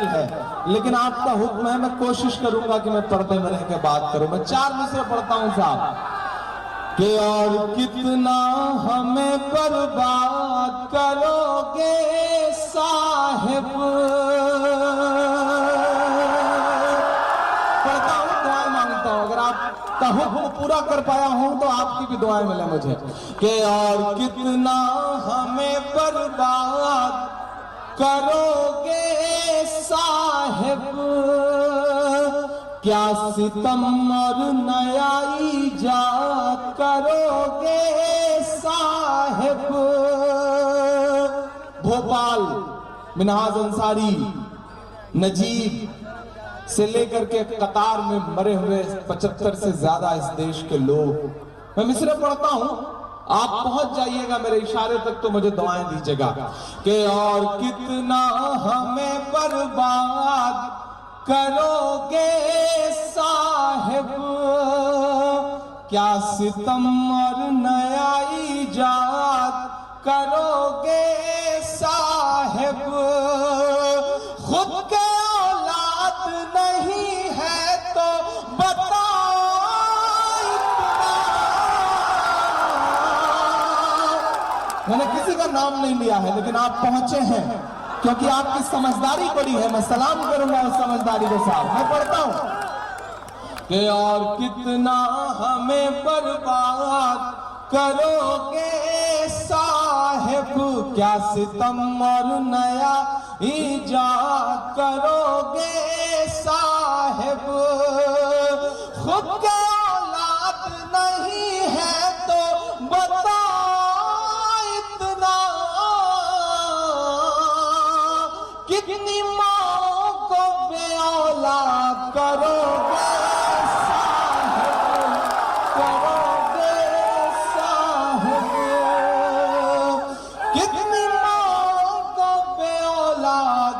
मुश्किल है, लेकिन आपका हुक्म है, मैं कोशिश करूंगा कि मैं पर्दे में रह के बात करूं। मैं 4 मिसरे पढ़ता हूं साहब कि और कितना हमें बर्बाद करोगे साहिब। पढ़ता हूं, दुआएं मांगता हूं, अगर आपका हुक्म पूरा कर पाया हूं तो आपकी भी दुआएं मिले मुझे। कि और कितना हमें बर्बाद करोगे साहिब, क्या सितम और नया ईजाद करोगे साहिब। भोपाल, मिनहाज अंसारी, नजीब से लेकर के कतार में मरे हुए 75 से ज्यादा इस देश के लोग। मैं मिसरे पढ़ता हूं, आप पहुंच जाइएगा मेरे इशारे तक तो मुझे दुआएं दीजिएगा। कि और कितना हमें बर्बाद करोगे साहिब, क्या सितम और नया ईजाद करोगे साहिब। खुद के औलाद नहीं है तो बताओ इतना। मैंने किसी का नाम नहीं लिया है, लेकिन आप पहुंचे हैं क्योंकि आपकी समझदारी बड़ी है। मैं सलाम करूंगा उस समझदारी के साथ। मैं पढ़ता हूं कि और कितना हमें बर्बाद करोगे साहिब, क्या सितम और नया ईजाद करोगे साहिब। खुद के औलाद नहीं है तो बताओ इतना, कितनी माँ को बे औलाद करोगे साहिब, करोगे साहिब। कितनी माँ को बे औलाद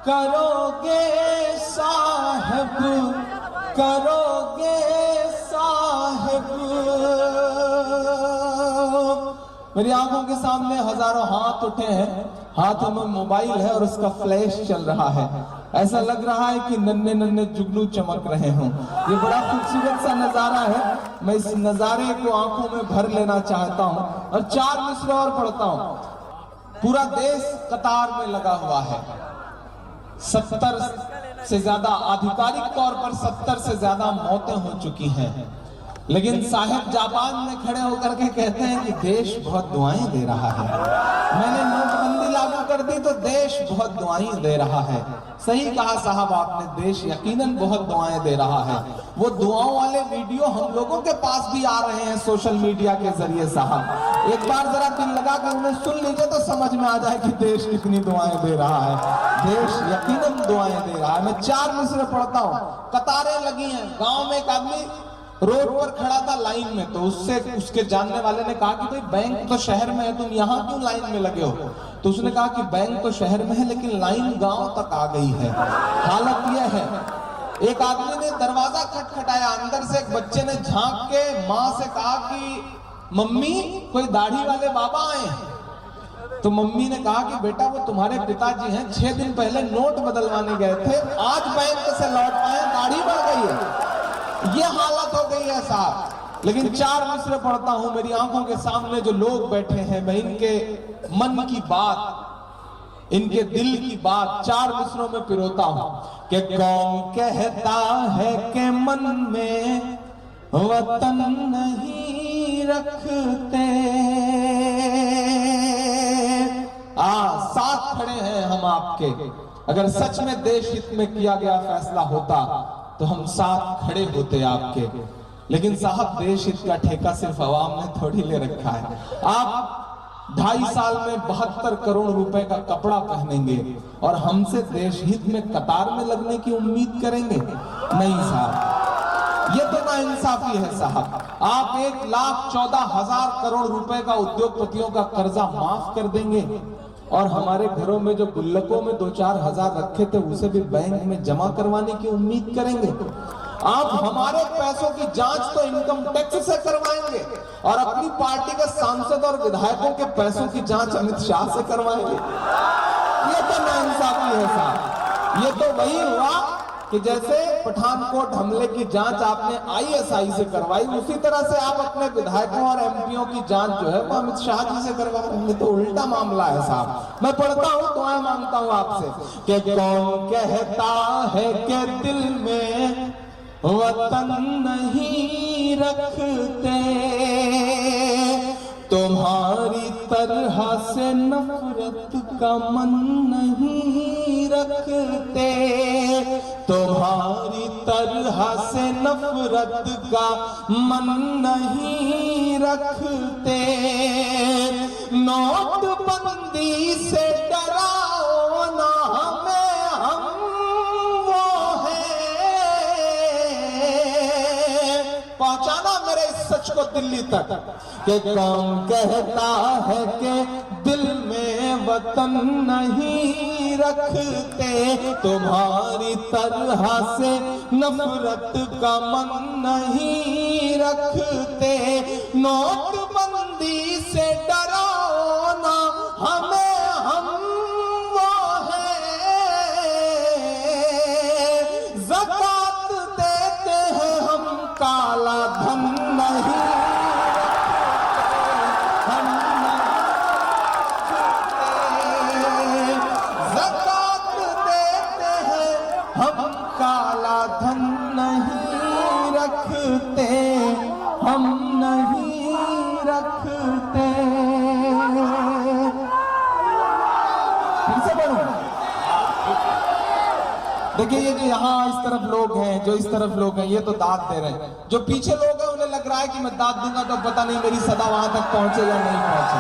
करोगे साहिब, करोगे साहिब। मेरी आंखों के सामने हजारों हाथ उठे हैं, हाथों में मोबाइल है और उसका फ्लैश चल रहा है। ऐसा लग रहा है कि नन्हे नन्हे जुगनू चमक रहे हों। ये बड़ा खूबसूरत सा नजारा है। मैं इस नजारे को आंखों में भर लेना चाहता हूं और 4 मिसरे और पढ़ता हूं। पूरा देश कतार में लगा हुआ है। 70 से ज्यादा, आधिकारिक तौर पर 70 से ज्यादा मौतें हो चुकी हैं, लेकिन साहिब जापान में खड़े होकर के कहते हैं कि देश बहुत दुआएं दे रहा है। मैंने नोटबंदी लागू कर दी तो देश बहुत दुआएं दे रहा है। सही कहा साहब आपने, देश यकीनन बहुत दुआएं दे रहा है। वो दुआओं वाले वीडियो हम लोगों के पास भी आ रहे हैं सोशल मीडिया के जरिए साहब। एक बार जरा दिल लगा कर उन्हें सुन लीजिए तो समझ में आ जाए कि देश कितनी दुआएं दे रहा है। देश यकीनन दुआएं दे रहा है। मैं 4 मिसरे पढ़ता हूं। कतारें लगी हैं। गांव में एक आदमी रोड पर खड़ा था लाइन में, तो उससे उसके जानने वाले ने कहा कि भाई बैंक तो शहर में है, तुम यहाँ क्यों लाइन में लगे हो। तो उसने कहा कि बैंक तो शहर में है लेकिन लाइन गांव तक आ गई है। हालत यह है। एक आदमी ने दरवाजा खटखटाया, अंदर से एक बच्चे ने झांक के माँ से कहा कि मम्मी कोई दाढ़ी वाले बाबा आए हैं। तो मम्मी ने कहा कि बेटा वो तुम्हारे पिताजी हैं, 6 दिन पहले नोट बदलवाने गए थे, आज बैंक से लौट आए, दाढ़ी बढ़ गई है। ये हालत हो गई है साहब। लेकिन 4 मिसरे पढ़ता हूं। मेरी आंखों के सामने जो लोग बैठे हैं, मैं इनके मन की बात, इनके दिल की बात 4 मिसरों में पिरोता हूं। कि कौन कहता है कि मन में वतन नहीं रखते। साथ खड़े हैं हम आपके। अगर सच में देश हित में किया गया फैसला होता तो हम साथ खड़े होते आपके। लेकिन साहब देश हित का ठेका सिर्फ अवाम ने थोड़ी ले रखा है। आप 2.5 साल में 72 करोड़ रुपए का कपड़ा पहनेंगे और हमसे देश हित में कतार में लगने की उम्मीद करेंगे? नहीं साहब, ये तो नाइंसाफी है साहब। आप 1,14,000 करोड़ रुपए का उद्योगपतियों का कर्जा माफ कर देंगे और हमारे घरों में जो गुल्लकों में 2-4 हजार रखे थे उसे भी बैंक में जमा करवाने की उम्मीद करेंगे। आप हमारे पैसों की जांच तो इनकम टैक्स से करवाएंगे और अपनी पार्टी के सांसद और विधायकों के पैसों की जांच अमित शाह से करवाएंगे। ये तो नाइंसाफी है साहब। ये तो वही हुआ कि जैसे पठानकोट हमले की जांच आपने आईएसआई से करवाई, उसी तरह से आप अपने विधायकों और एमपीओ की जांच जो है वो अमित शाह जी से करवा रहे हैं। तो उल्टा मामला है साहब। मैं पढ़ता हूं, दुआएं मांगता हूं आपसे कि कौन कहता है कि दिल में वतन नहीं रखते, तुम्हारी तरह से नफरत का मन नहीं रखते, तुम्हारी तरह से नफरत का मन नहीं रखते, नोटबंदी से डराओ ना हमें, हम वो हैं। पहुंचाना मेरे इस सच को दिल्ली तक कि कौन कहता है कि दिल में वतन नहीं रखते, तुम्हारी तरह से नफरत का मन नहीं रखते, नोटबंदी से डराओ ना हमें, हम वो हैं। ज़कात देते हैं हम, काला धन नहीं, काला धन नहीं रखते, हम नहीं रखते। फिर से बोलूं, देखिए ये जो यहाँ इस तरफ लोग हैं, जो इस तरफ लोग हैं, ये तो दाद दे रहे हैं। जो पीछे लोग हैं उन्हें लग रहा है कि मैं दाद दूंगा तो पता नहीं मेरी सदा वहां तक पहुंचे या नहीं पहुंचे।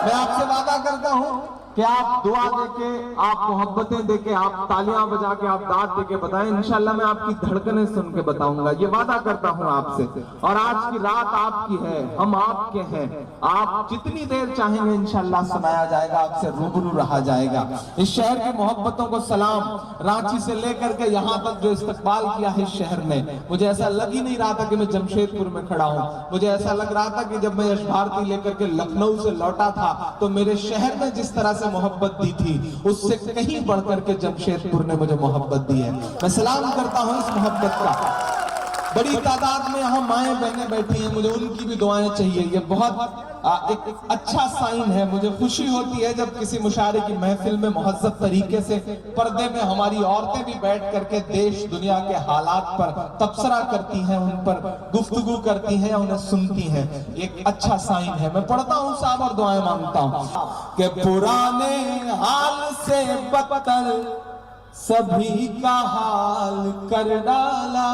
मैं आपसे वादा करता हूं कि आप दुआ देके, आप मोहब्बतें देके, आप तालियां बजा के, आप दाद देके बताएं, इंशाल्लाह मैं आपकी धड़कनें सुन के बताऊंगा। ये वादा करता हूं आपसे। और आज की रात आपकी है, हम आपके हैं। आप जितनी देर चाहेंगे इंशाल्लाह सुनाया जाएगा, आपसे रूबरू रहा जाएगा। इस शहर की मोहब्बतों को सलाम। रांची से लेकर के यहाँ तक जो इस्तकबाल किया है इस शहर में, मुझे ऐसा लग ही नहीं रहा था कि मैं जमशेदपुर में खड़ा हूँ। मुझे ऐसा लग रहा था कि जब मैं यश भारती लेकर के लखनऊ से लौटा था तो मेरे शहर में जिस तरह से मोहब्बत दी थी उससे कहीं बढ़कर के जमशेदपुर ने मुझे मोहब्बत दी है। मैं सलाम करता हूं इस मोहब्बत का। बड़ी तादाद में यहाँ माएं बहनें बैठी हैं, मुझे उनकी भी दुआएं चाहिए। ये बहुत एक अच्छा साइन है। मुझे खुशी होती है जब किसी मुशायरे की महफिल में मुहज्जब तरीके से पर्दे में हमारी औरतें भी बैठ करके देश दुनिया के हालात पर तबसरा करती हैं, उन पर गुफ्तगू करती हैं, उन्हें सुनती हैं। एक अच्छा साइन है। मैं पढ़ता हूँ साहब और दुआएं मांगता हूँ कि पुराने हाल से बदतर सभी का हाल कर डाला,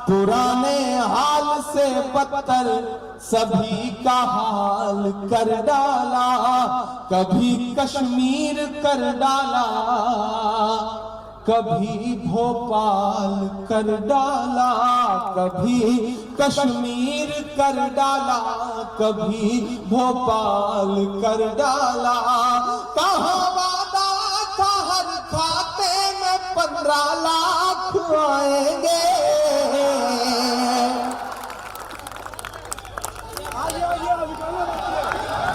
पुराने हाल से बदतर सभी का हाल कर डाला, कभी कश्मीर कर डाला, कभी भोपाल कर डाला, कभी कश्मीर कर डाला, कभी भोपाल कर डाला। कहाँ वादा था हर खाते में 15 लाख आएंगे,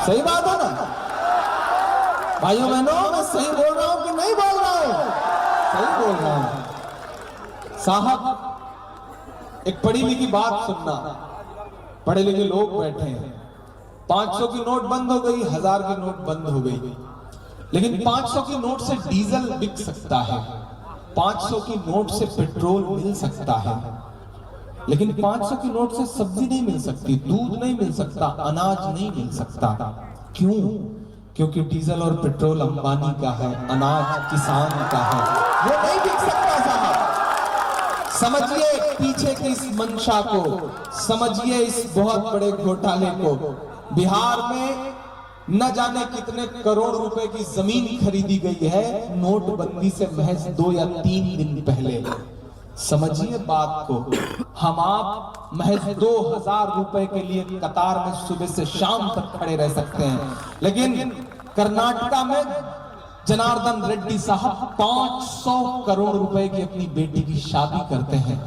सही बात है ना भाइयों बहनों? मैं सही बोल रहा हूं कि नहीं बोल रहा हूं? सही बोल रहा हूं साहब। एक पढ़ी लिखी बात सुनना। पढ़े लिखे लोग बैठे हैं। 500 की नोट बंद हो गई, 1000 की नोट बंद हो गई, लेकिन 500 की नोट से डीजल बिक सकता है, 500 की नोट से पेट्रोल मिल सकता है, लेकिन 500 की नोट से सब्जी नहीं मिल सकती, दूध नहीं मिल सकता, अनाज नहीं मिल सकता। क्यों? क्योंकि डीजल और पेट्रोल अंबानी का है, अनाज किसान का है, वो नहीं बिक सकता साहब। समझिए पीछे की इस मंशा को, समझिए इस बहुत बड़े घोटाले को। बिहार में न जाने कितने करोड़ रुपए की जमीन खरीदी गई है नोटबंदी से महज 2 या 3 दिन पहले। समझिए बात को। हम आप महज 2000 रुपए के लिए कतार में सुबह से शाम तक खड़े रह सकते हैं, लेकिन कर्नाटका में जनार्दन रेड्डी साहब 500 करोड़ रुपए की अपनी बेटी की शादी करते हैं।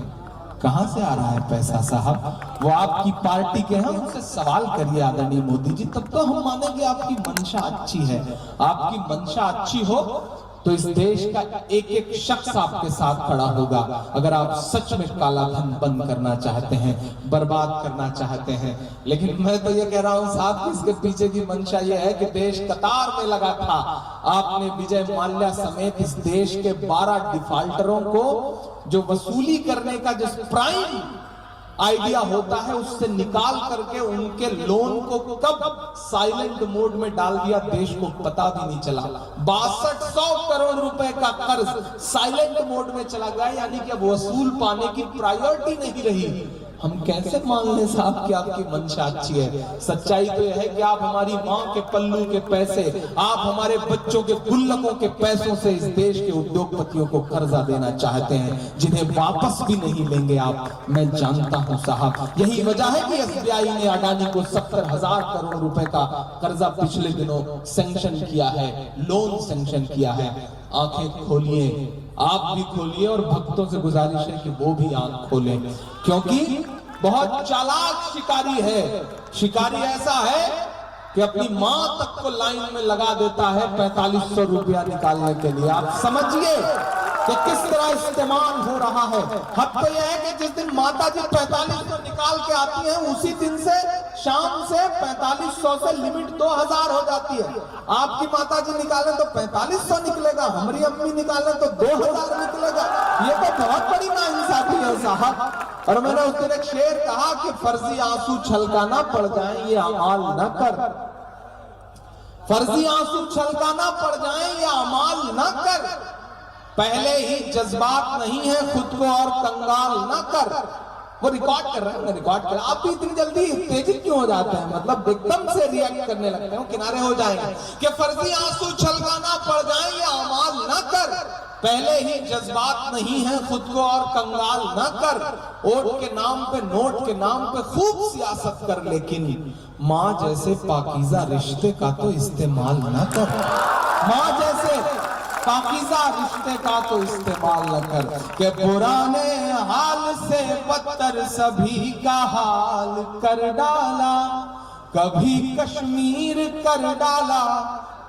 कहां से आ रहा है पैसा साहब? वो आपकी पार्टी के हैं, उनसे सवाल करिए आदरणीय मोदी जी, तब तो हम मानेंगे आपकी मंशा अच्छी है। आपकी मंशा अच्छी हो तो इस देश का एक एक शख्स आपके साथ खड़ा होगा। अगर आप सच में काला धन बंद करना चाहते हैं, बर्बाद करना चाहते हैं। लेकिन मैं तो ये कह रहा हूं साहब कि इसके पीछे की मंशा ये है कि देश कतार में लगा था। आपने विजय माल्या समेत इस देश के 12 डिफाल्टरों को जो वसूली करने का जो प्राइम आइडिया होता है उससे निकाल करके उनके लोन को कब साइलेंट मोड में डाल दिया देश को पता भी नहीं चला। 6200 करोड़ रुपए का कर्ज साइलेंट मोड में चला गया, यानी कि अब वसूल पाने की प्रायोरिटी नहीं रही। हम कैसे मान लें साहब कि आपकी मंशा अच्छी है? सच्चाई तो यह है कि आप हमारी मां के पल्लू के पैसे, आप हमारे बच्चों के गुल्लकों के पैसों से इस देश के उद्योगपतियों को कर्जा देना चाहते हैं, जिन्हें वापस भी नहीं लेंगे आप। मैं जानता हूं साहब, यही वजह है कि एसबीआई ने अडानी को 70,000 करोड़ रुपए का कर्जा पिछले दिनों सैंक्शन किया है, लोन सैंक्शन किया है। आंखें खोलिए, आप भी खोलिए, और भक्तों से गुजारिश है कि वो भी आंख खोलें, क्योंकि बहुत चालाक शिकारी है। शिकारी ऐसा है कि अपनी मां तक को लाइन में लगा देता है 4500 रुपया निकालने के लिए। आप समझिए कि किस तरह इस्तेमाल हो रहा है। हद तो यह है कि जिस दिन माता जी 4500 निकाल के आती हैं, उसी दिन से शाम से 4500 से लिमिट 2000 हो जाती है। आपकी माता जी निकाले तो 4500 निकलेगा, हमारी अम्मी निकाले तो 2000 निकलेगा। ये तो बहुत बड़ी नाइंसाफी है साहब। और मैंने उस दिन एक शेर कहा कि फर्जी आंसू छलकाना पड़ जाए ये अमाल न कर, फर्जी आंसू छलकाना पड़ जाए ये अमाल न कर, पहले ही जज्बात नहीं है खुद को और कंगाल न कर। वो रिकॉर्ड कर रहे हैं, मैं रिकॉर्ड कर रहा हूं। आप भी इतनी जल्दी उत्तेजित क्यों हो जाते हैं? मतलब एकदम से रिएक्ट करने लगते हैं, किनारे हो जाएंगे कि फर्जी आंसू छलकाना पड़ जाए ये अमाल न कर, पहले ही जज्बात नहीं है खुद को और कंगाल न कर। वोट के नाम पे, नोट के नाम पे खूब सियासत कर, लेकिन माँ जैसे पाकीज़ा रिश्ते का तो इस्तेमाल न कर। माँ जैसे पाकीज़ा रिश्ते का तो इस्तेमाल न कर के पुराने हाल से बदतर सभी का हाल कर डाला। कभी कश्मीर कर डाला,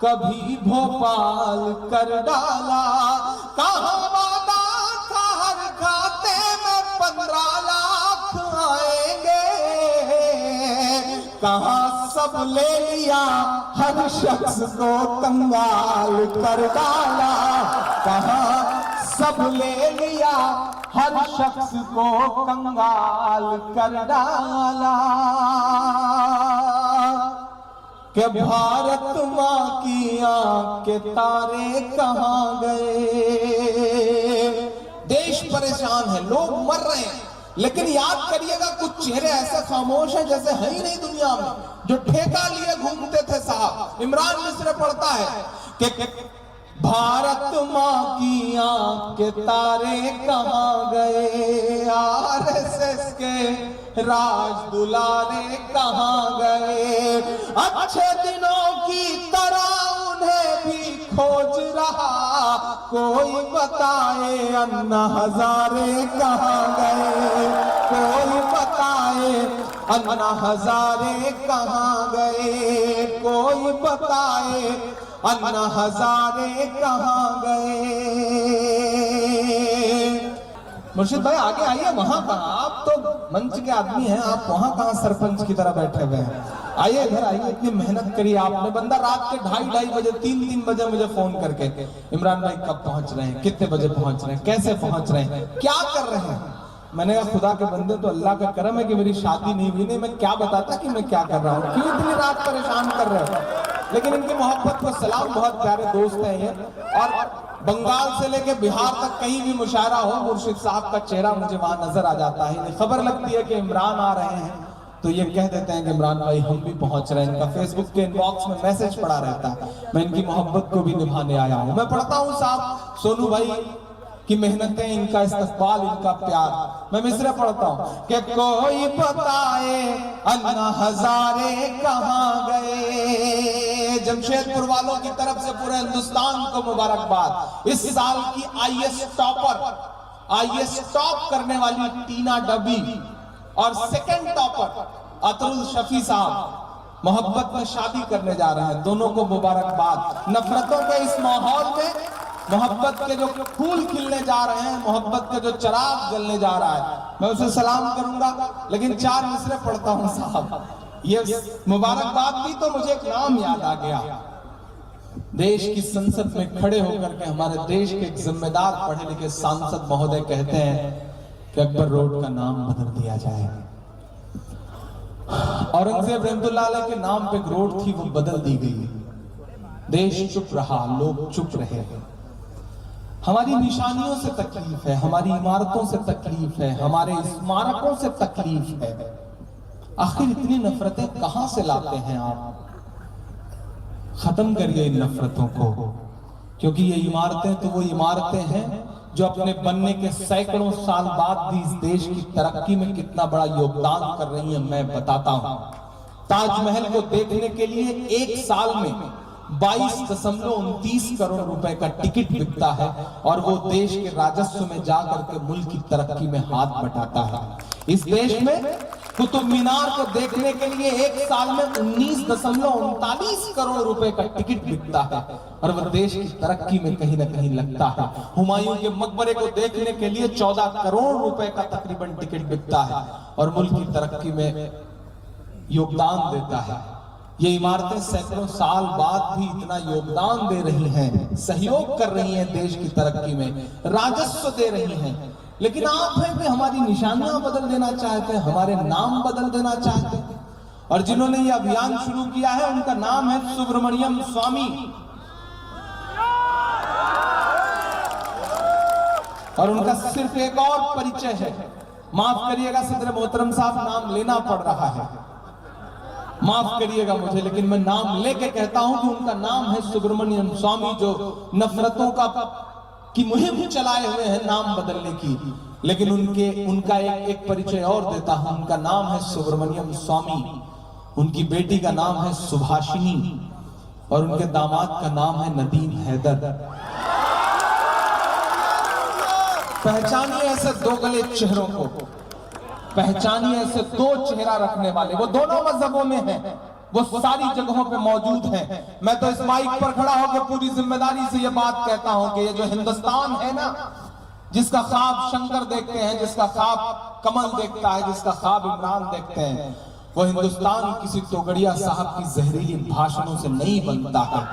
कभी भोपाल कर डाला। कहाँ वादा था हर खाते में 15 लाख आएंगे, कहाँ सब ले लिया हर शख्स को कंगाल कर डाला। कहाँ सब ले लिया हर शख्स को कंगाल कर डाला। कि भारत माँ की आँख के तारे कहाँ गए। देश परेशान है, लोग मर रहे हैं, लेकिन याद करिएगा कुछ चेहरे ऐसे खामोश हैं जैसे है ही नहीं दुनिया में, जो ठेका लिए घूमते थे साहब। इमरान मिस्र पढ़ता है कि भारत माँ की आँख के तारे कहाँ गए, आरएसएस के राज दुलारे कहाँ गए। अच्छे दिनों की तरह उन्हें भी खोज रहा, कोई बताए अन्ना हजारे कहाँ गए। कोई बताए अन्ना हजारे कहाँ गए। कोई बताए अन्ना हजारे कहाँ गए। मुर्शिद भाई आगे आइए, वहां कहाँ, आप तो मंच के आदमी हैं, आप वहां कहाँ सरपंच की तरह बैठे हुए हैं? आइए इधर आइए, इतनी मेहनत करी आपने। बंदा रात के 2:30 बजे 3 बजे मुझे फोन करके, इमरान भाई कब पहुंच रहे हैं, कितने बजे पहुंच रहे हैं, कैसे पहुंच रहे हैं, क्या कर रहे हैं? मैंने कहा खुदा के बंदे, तो अल्लाह का करम है कि मेरी शादी नहीं हुई, नहीं मैं क्या बताता कि मैं क्या कर रहा हूँ, क्यों इतनी रात परेशान कर रहे हो। लेकिन इनकी मोहब्बत को सलाम, बहुत प्यारे दोस्त हैं ये। और बंगाल से लेके बिहार तक कहीं भी मुशायरा हो, मुर्शिद साहब का चेहरा मुझे वहां नजर आ जाता है। खबर लगती है कि इमरान आ रहे हैं तो ये कह देते हैं कि इमरान भाई हम भी पहुंच रहे हैं। इनका फेसबुक के इनबॉक्स में मैसेज पड़ा रहता है। मैं इनकी मोहब्बत को भी निभाने आया हूं। मैं पढ़ता हूं साहब सोनू भाई की मेहनतें, इनका इस्तकबाल, इनका प्यार। मैं मिसरे पढ़ता हूं कि कोई बताए अन्ना हजारे कहाँ गए। जमशेदपुर वालों की तरफ से पूरे हिंदुस्तान को मुबारकबाद। इस साल की आईएएस टॉपर, आईएएस टॉप करने वाली टीना डबी और सेकंड टॉपर अतरुल शफी साहब मोहब्बत में शादी करने जा रहे हैं। दोनों को मुबारकबाद। नफरतों के इस माहौल में मोहब्बत के जो फूल खिलने जा रहे हैं, मोहब्बत के जो चिराग जलने जा रहा है, मैं उसे सलाम करूंगा। लेकिन 4 मिसरे पढ़ता हूं साहब। ये मुबारकबाद की तो मुझे एक नाम याद आ गया। देश की संसद में खड़े होकर के हमारे देश के एक जिम्मेदार पढ़े लिखे सांसद महोदय कहते हैं कि अकबर रोड का नाम बदल दिया जाए। औरंगजेब रहमतुल्लाह अलैह के नाम पे एक रोड थी, वो बदल दी गई। देश चुप रहा, लोग चुप रहे। हमारी निशानियों से तकलीफ है, हमारी इमारतों से तकलीफ है, हमारे स्मारकों से तकलीफ है। आखिर इतनी नफरतें कहां से लाते हैं आप? खत्म करिए इन नफरतों को, क्योंकि ये इमारतें तो वो इमारतें हैं जो अपने बनने के सैकड़ों साल बाद भी इस देश की तरक्की में कितना बड़ा योगदान कर रही हैं मैं बताता हूं। ताजमहल को देखने के लिए एक साल में 22.29 करोड़ रुपए का टिकट बिकता है और वो देश के राजस्व में जाकर के मुल्क की तरक्की में हाथ बटाता है। इस देश में कुतुब मीनार को देखने के लिए एक साल में 19.39 करोड़ रुपए का टिकट बिकता है और वह देश की तरक्की में कहीं ना कहीं लगता है। हुमायूं के मकबरे को देखने के लिए 14 करोड़ रुपए का तकरीबन टिकट बिकता है और मुल्क की तरक्की में योगदान देता है। ये इमारतें सैकड़ों साल बाद भी इतना योगदान दे रही हैं, सहयोग कर रही हैं देश की तरक्की में, राजस्व दे रही हैं। लेकिन आप हैं कि हमारी निशानियां बदल देना चाहते हैं, हमारे नाम बदल देना चाहते हैं। और जिन्होंने ये अभियान शुरू किया है उनका नाम है सुब्रमण्यम स्वामी। और उनका सिर्फ एक और परिचय है, माफ करिएगा सदर मोहतरम साहब, नाम लेना पड़ रहा है, माफ करिएगा मुझे, लेकिन मैं नाम लेके कहता हूं कि उनका नाम है सुब्रमण्यम स्वामी, जो नफरतों की मुहिम चलाए हुए हैं नाम बदलने की। लेकिन उनका एक परिचय और देता हूं, उनका नाम है सुब्रमण्यम स्वामी, उनकी बेटी का नाम है सुभाषिनी और उनके दामाद का नाम है नदीम हैदर। पहचानिए ऐसे दो गले चेहरों को, पहचानिए ऐसे दो चेहरा रखने वाले। वो दोनों मजहबों में हैं, वो सारी जगहों पे मौजूद हैं। मैं तो इस माइक पर खड़ा होकर पूरी जिम्मेदारी से ये बात कहता हूं कि ये जो हिंदुस्तान है ना, जिसका ख्वाब शंकर देखते हैं, जिसका ख्वाब कमल देखता है, जिसका ख्वाब इमरान देखते हैं, वो हिंदुस्तान किसी तोगड़िया साहब की जहरीली भाषणों से नहीं बनता है।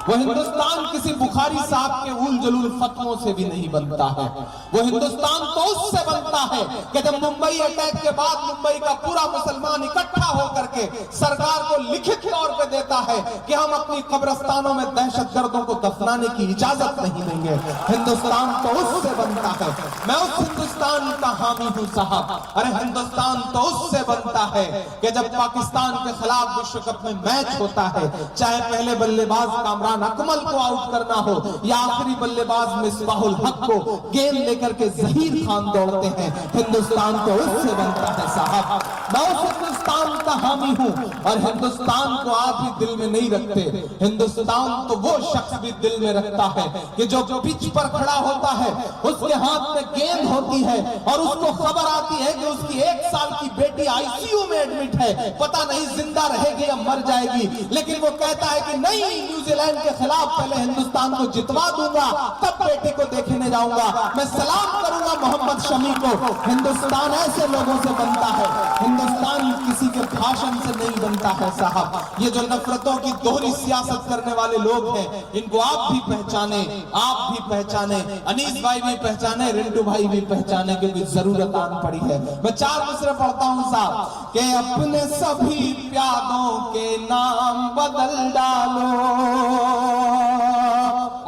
वो हिंदुस्तान किसी बुखारी साहब के उल जलूल फतवों से भी नहीं बनता है। वो हिंदुस्तान तो उससे बनता है कि जब मुंबई अटैक के बाद मुंबई का पूरा मुसलमान इकट्ठा होकर के सरकार को लिखित तौर पे देता है कि हम अपनी कब्रिस्तानों में दहशतगर्दों को दफनाने की इजाजत नहीं देंगे। हिंदुस्तान तो उससे बनता है। मैं उस हिंदुस्तान का हामी हूं साहब। अरे हिंदुस्तान तो उससे बनता है कि जब पाकिस्तान के खिलाफ विश्व कप में मैच होता है, चाहे पहले बल्लेबाज कामरान अकमल को आउट करना हो या आखिरी बल्लेबाज मिसबाहुल हक को गेंद लेकर के जहीर खान दौड़ते हैं, हिंदुस्तान तो उससे बनता है साहब। मैं उस हिंदुस्तान का हामी हूं और हिंदुस्तान को आप भी दिल में नहीं रखते। हिंदुस्तान तो वो शख्स भी दिल में रखता है कि जो पिच पर खड़ा होता है, उसके हाथ में गेंद होती है और उसको खबर आती है कि उसकी 1 साल की बेटी आईसीयू में एडमिट है, पता नहीं जिंदा रहेगी या मर जाएगी, लेकिन वो कहता है कि नहीं, न्यूजीलैंड के खिलाफ पहले हिंदुस्तान को जितवा दूंगा, तब बेटे को देखने जाऊंगा। मैं सलाम करूंगा मोहम्मद शमी को। हिंदुस्तान ऐसे लोगों से बनता है, हिंदुस्तान किसी के भाषण से नहीं बनता है साहब। ये जो नफरतों की दोहरी सियासत करने वाले लोग हैं, इनको आप भी पहचाने, आप भी पहचाने, अनीस भाई भी पहचाने, रिंटू भाई भी पहचाने, क्योंकि जरूरत आन पड़ी है। मैं 4 मिसरे पढ़ता हूं साहब कि अपने सभी प्यादों के नाम बदल डालो।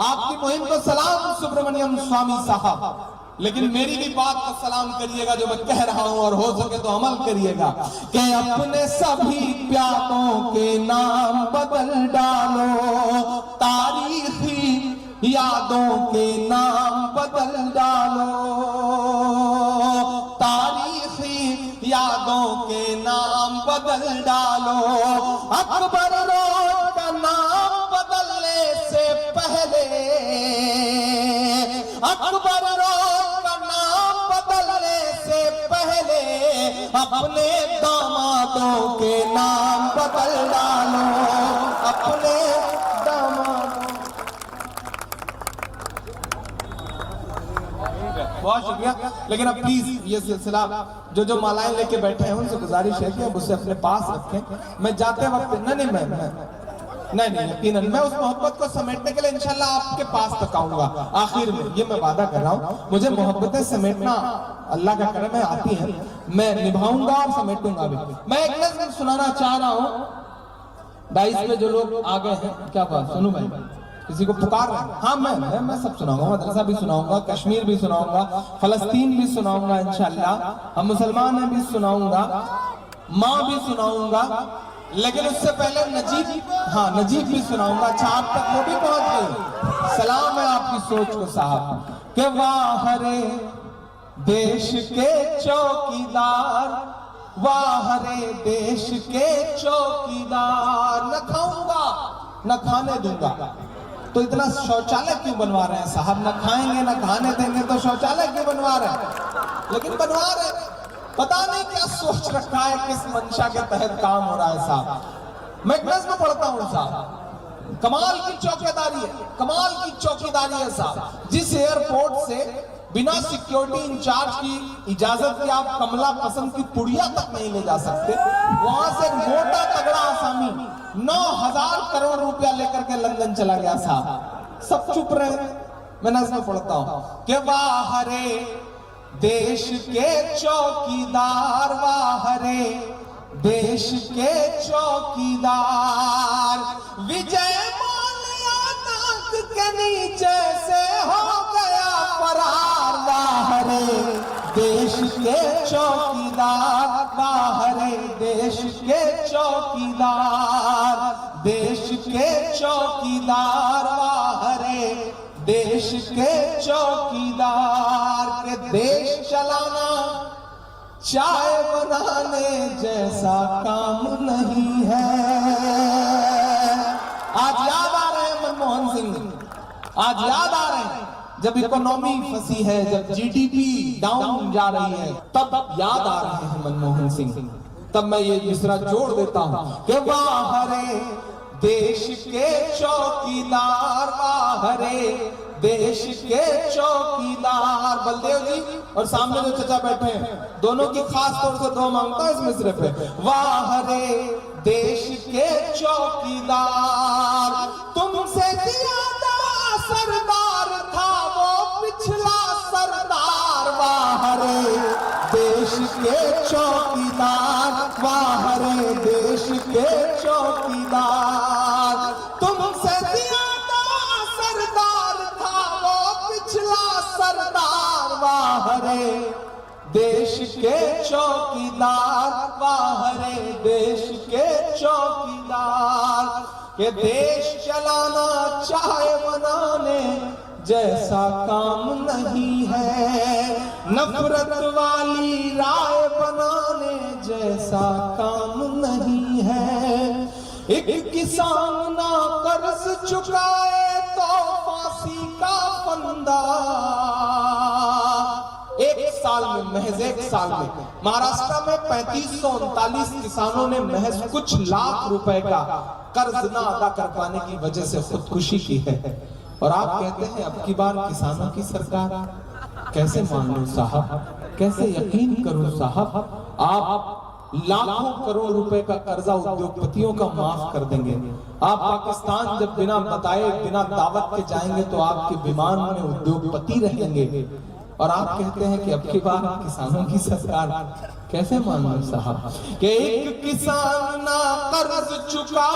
आपकी मुहिम को सलाम सुब्रमण्यम स्वामी साहब, लेकिन मेरी भी बात को सलाम करिएगा जो मैं कह रहा हूं, और हो सके तो अमल करिएगा कि अपने सभी प्यादों के नाम बदल डालो, तारीखी यादों के नाम बदल डालो, तारीखी यादों के नाम बदल डालो। अकबर रोड का नाम बदलने से पहले, अकबर रोड का नाम बदलने से पहले अपने दामादों के नाम बदल डालो, अपने दामादों। बहुत शुक्रिया। लेकिन अब प्लीज ये सिलसिला जो मालाएं लेके बैठे हैं उनसे गुजारिश है कि अब उसे अपने पास रखें। मैं जाते वक्त नहीं यकीनन मैं उस मोहब्बत को समेटने के लिए इंशाल्लाह आपके पास तक आऊंगा आखिर में, ये मैं वादा कर रहा हूँ। मुझे मोहब्बतें समेटना अल्लाह का करम है, आती है, मैं निभाऊंगा और समेटूंगा भी। मैं एक नज़्म सुनाना चाह रहा हूँ। 22 में जो लोग आ गए हैं, क्या बात सुनू भाई, किसी को पुकार रहे हैं? हाँ मैं सब सुनाऊंगा, मदरसा भी सुनाऊंगा, कश्मीर भी सुनाऊंगा, फलस्तीन भी सुनाऊंगा इंशाल्लाह, हम मुसलमान हैं भी सुनाऊंगा, माँ भी सुनाऊंगा, लेकिन उससे पहले नजीब भी सुनाऊंगा। अच्छा आप तक वो भी पहुंच गई। सलाम है आपकी सोच को साहब के वाह रे देश के चौकीदार, वाह रे देश के चौकीदार, न खाऊंगा न खाने दूंगा। तो इतना शौचालय क्यों बनवा रहे हैं साहब? न खाएंगे न खाने देंगे तो शौचालय क्यों बनवा रहे हैं? लेकिन बनवा रहे हैं, पता नहीं क्या सोच रखा है, किस मंशा के तहत काम हो रहा है साहब। मैं एक नज़्म पढ़ता हूँ साहब, कमाल की चौकीदारी है, कमाल की चौकीदारी है साहब। जिस एयरपोर्ट से बिना सिक्योरिटी इंचार्ज की इजाजत के आप कमला पसंद की पुड़िया तक नहीं ले जा सकते, वहां से मोटा तगड़ा आसामी 9,000 करोड़ रुपया लेकर के लंदन चला गया साहब। सब चुप रहे। मैं नज़्म पढ़ता हूँ कि वाह रे देश के चौकीदार, वाह रे देश के चौकीदार, विजय माल्या नाक के नीचे से हो गया फरार, वाह रे देश के चौकीदार, वाह रे देश के चौकीदार, देश के चौकीदार, वाह रे देश के चौकीदार, के देश चलाना चाय बनाने जैसा काम नहीं है। आज याद आ रहे हैं मनमोहन सिंह, आज याद आ रहे हैं जब इकोनॉमी फंसी है, जब जीडीपी डाउन जा रही है, तब याद आ रहे हैं मनमोहन सिंह। तब मैं ये दूसरा जोड़ देता हूं कि वाह रे देश के चौकीदार, वाह रे देश के चौकीदार। बलदेव जी और सामने जो चचा बैठे हैं, दोनों की खास तौर से दो मांगता है इस मिसरे पे। वाह रे देश के चौकीदार, तुमसे ज्यादा सरदार था वो पिछला सरदार, वाह रे देश के चौकीदार, वाह रे देश के चौकीदार, तुमसे ज्यादा सरदार था वो पिछला सरदार, वाह रे देश के चौकीदार, वाह रे देश के चौकीदार, के देश चलाना चाय बनाने जैसा काम नहीं है, नफरत वाली राय बनाने जैसा काम नहीं है। एक किसान ना कर्ज चुकाए तो फांसी का फंदा। एक साल में, महज एक साल में महाराष्ट्र में 3539 किसानों ने महज कुछ लाख रुपए का कर्ज ना अदा कर पाने की वजह से खुदकुशी की है। और आप कहते हैं अब की बार किसानों की सरकार, कैसे मान लूं साहब, कैसे यकीन करूं साहब? आप लाखों करोड़ रुपए का कर्जा उद्योगपतियों का माफ कर देंगे। आप पाकिस्तान जब बिना बताए, बिना दावत के जाएंगे तो आपके विमान में उद्योगपति रहेंगे, और आप कहते हैं कि अब की बार किसानों की सरकार, कैसे मान लूं साहब? कि एक किसान ना कर्ज चुका